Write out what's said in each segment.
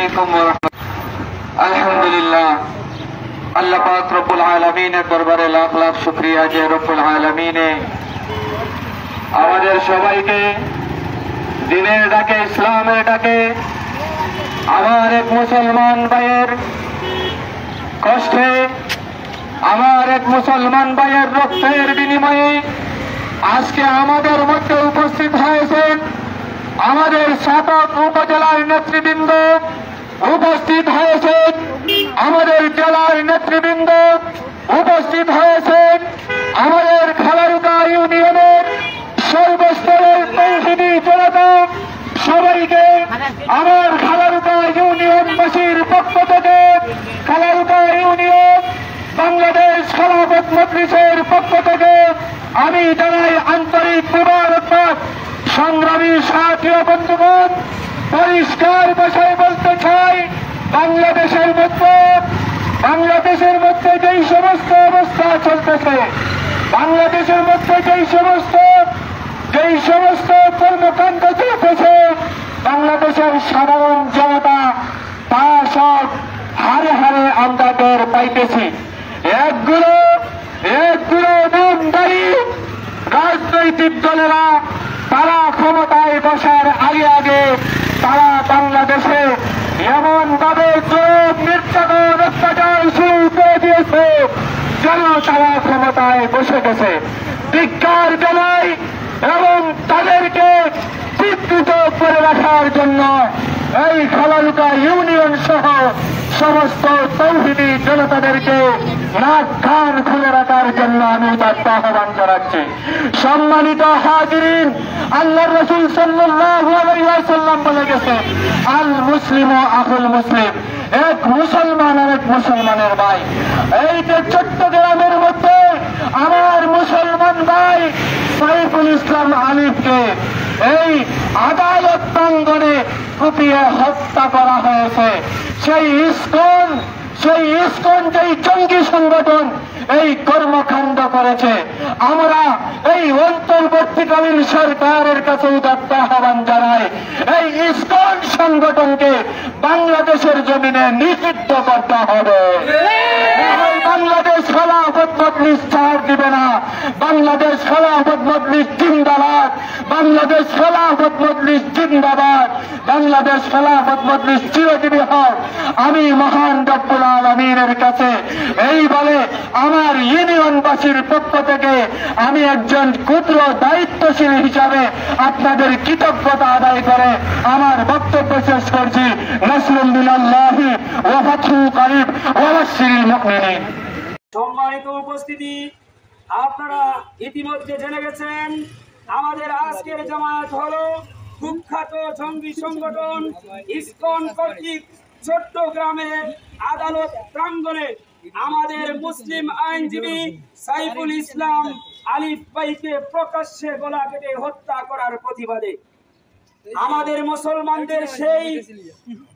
আলাইকুম ওয়া রাহমাতুল্লাহ। আলহামদুলিল্লাহ, আল্লাহ পাক রব্বুল আলামিনের দরবারে লাখ লাখ শুকরিয়া যে রব্বুল আলামিনে আমাদের সবাইকে দিনের ডাকে, ইসলামের ডাকে, আমার এক মুসলমান ভাইয়ের কষ্টে, আমার এক মুসলমান ভাইয়ের রক্তের বিনিময়ে আজকে আমাদের মধ্যে উপস্থিত হয়েছেন আমাদের সাতক উপজেলার নেতৃবৃন্দ, উপস্থিত হয়েছেন আমাদের জেলার নেতৃবৃন্দ, উপস্থিত হয়েছেন আমাদের খালারুকা ইউনিয়নের সর্বস্তরের তৌহিদি জনতা। সবাইকে আমার খালারুকা ইউনিয়নবাসীর পক্ষ থেকে, খালারুকা ইউনিয়ন বাংলাদেশ খেলাফত মজলিসের পক্ষ থেকে আমি জানাই আন্তরিক মুবারকবাদ। সংগ্রামী সাথী ও বন্ধুগণ, পরিষ্কার ভাষায় বলতে চাই, বাংলাদেশের মধ্যে যেই সমস্ত অবস্থা চলতেছে, বাংলাদেশের মধ্যে যেই সমস্ত কর্মকাণ্ড চলতেছে, বাংলাদেশের সাধারণ জনতা তা সব হারে হারে আমরা টের পাইতেছি। একগুলো নামধারী রাজনৈতিক দলেরা তারা ক্ষমতায় বসার আগে আগে তারা বাংলাদেশে এমন ভাবে জোর নির্যাতন অত্যাচার শুরু করে দিয়েছে যেন তারা ক্ষমতায় বসে গেছে। ধিক্কার জানাই এবং তাদেরকে চিত্রিত করে রাখার জন্য এই খালারুকা ইউনিয়ন সহ সমস্ত তৌহিদি জনতাদেরকে নাক কান খুলে রাখার জন্য আমি তার আহ্বান জানাচ্ছি। সম্মানিত হাজিরিন, আল্লাহর রাসূল সাল্লাল্লাহু আলাইহি ওয়াসাল্লাম বলে গেছে, আল মুসলিম ও আখুল মুসলিম, এক মুসলমান আর এক মুসলমানের ভাই। এই যে চট্টগ্রামের মধ্যে আমার মুসলমান ভাই সাইফুল ইসলাম আলিফকে এই আদালত প্রাঙ্গণে কুপিয়ে হত্যা করা হয়েছে, সেই ইসকন যেই জঙ্গি সংগঠন এই কর্মকাণ্ড করেছে, আমরা এই অন্তর্বর্তীকালীন সরকারের কাছে উদাত্ত আহ্বান জানাই, এই ইসকন সংগঠনকে বাংলাদেশের জমিনে নিষিদ্ধ করতে হবে। বাংলাদেশ খেলাফত মজলিস ছাড় দিবে না। বাংলাদেশ খেলাফত মজলিস জিন্দাবাদ, বাংলাদেশ খেলাফত মজলিস জিন্দাবাদ, বাংলাদেশ খেলাফত মজলিস চিরজীবী হোক। আমি মহান রব্বুল আলামিনের কাছে এই বলে আমার ইউনিয়নবাসীর পক্ষ থেকে আমি একজন ক্ষুদ্র দায়িত্বশীল হিসাবে আপনাদের কৃতজ্ঞতা আদায় করে আমার বক্তব্য শেষ করছি। নাসরুম মিনাল্লাহি ওয়া ফাতহুন করিব ওয়া বাশশিরিল মুমিনিন। সম্মানিত উপস্থিতি, আপনারা ইতিমধ্যে জেনে গেছেন আমাদের আজকের জামায়াত হলো কুখ্যাত জঙ্গি সংগঠন ইসকন কর্তৃক চট্টগ্রামের আদালত প্রাঙ্গণে আমাদের মুসলিম আইনজীবী সাইফুল ইসলাম আলিফ ভাইকে প্রকাশ্যে গলা কেটে হত্যা করার প্রতিবাদে আমাদের মুসলমানদের সেই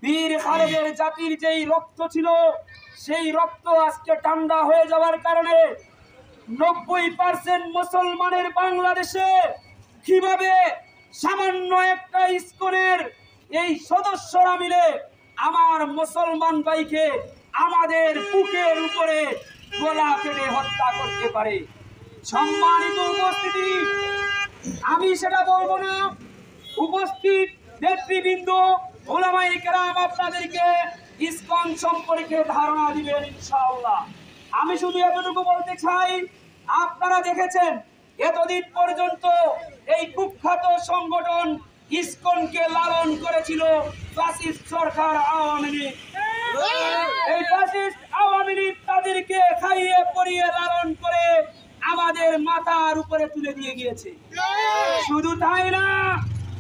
বীর খালেদের জাতির যেই রক্ত ছিল, সেই রক্ত আজকে ঠান্ডা হয়ে যাওয়ার কারণে 90% মুসলমানের বাংলাদেশে কিভাবে সামান্য একটা ইসকনের এই সদস্যরা মিলে আমার মুসলমান ভাইকে আমাদের বুকের উপরে গলা কেটে হত্যা করতে পারে। সম্মানিত উপস্থিতি, আমি সেটা বলবো না, উপস্থিত নেতৃবৃন্দ ওলামায়ে কেরাম আপনাদেরকে ইসকন সম্পর্কে ধারণা দিবেন ইনশাআল্লাহ। আমি শুধু এতটুকু বলতে চাই, আপনারা দেখেছেন এতদিন পর্যন্ত এই কুখ্যাত সংগঠন ইসকনকে লালন করেছিল ফ্যাসিস্ট সরকার আওয়ামী লীগ। এই ফ্যাসিস্ট আওয়ামী লীগ তাদেরকে খাইয়ে পরিয়ে লালন করে আমাদের মাথার উপরে তুলে দিয়ে গিয়েছে। শুধু তাই না,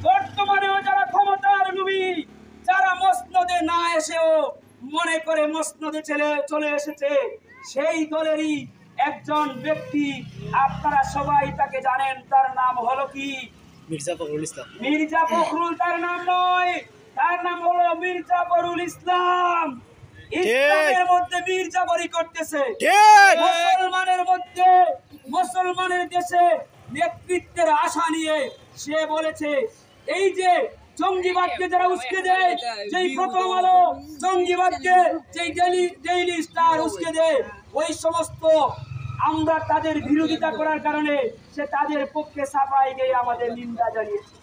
বর্তমানেও যারা ক্ষমতার লোভী, যারা মসনদে না এসেও মনে করে মসনদে চলে এসেছে, সেই দলেরই একজন ব্যক্তি, আপনারা সবাই তাকে জানেন, তার নাম হলো কি? মির্জা ফখরুল ইসলাম। মির্জা ফখরুল তার নাম নয়, তার নাম হলো মির্জা ফখরুল ইসলাম। ইসলামের মধ্যে মির্জাগরি করতেছে, মুসলমানের মধ্যে, মুসলমানের দেশে নেতৃত্বের আশা নিয়ে সে বলেছে এই যে জঙ্গিবাদকে যারা উস্কে দেয়, যেই প্রথম আলো জঙ্গিবাদকে, যেই ডেইলি স্টার উস্কে দেয়, ওই সমস্ত আমরা তাদের বিরোধিতা করার কারণে সে তাদের পক্ষে সাফাই গিয়ে আমাদের নিন্দা জানিয়েছে।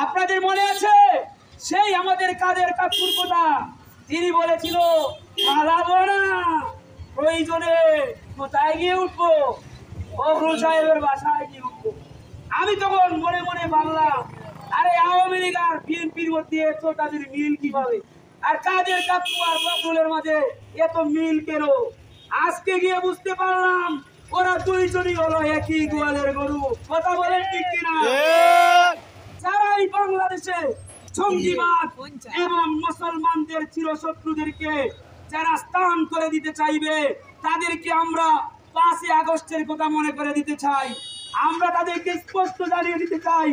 আপনাদের মনে আছে সেই আমাদের কাদের কাকুর কথা? তিনি বলেছিল পালাবো না, প্রয়োজনে কোথায় গিয়ে উঠবো, ফখরুল সাহেবের বাসায় গিয়ে উঠবো। আমি তখন মনে মনে ভাবলাম, আরে আওয়ামী লীগ আর বিএনপির মধ্যে এত তাদের মিল কিভাবে, আর কাদের কাকু আর ফখরুলের মাঝে এত মিল কেন? আজকে গিয়ে বুঝতে পারলাম ওরা দুইজনই হলো একই গোয়ালের গরু। কথা বলেন ঠিক কিনা? যারাই বাংলাদেশে জঙ্গিবাদ এবং মুসলমানদের চিরশত্রুদেরকে যারা স্থান করে দিতে চাইবে, তাদেরকে আমরা 5 আগস্টের কথা মনে করে দিতে চাই। আমরা তাদেরকে স্পষ্ট জানিয়ে দিতে চাই,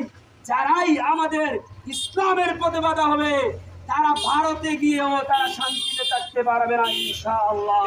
যারাই আমাদের ইসলামের পথে বাধা হবে তারা ভারতে গিয়েও তারা শান্তিতে থাকতে পারবে না ইনশাআল্লাহ।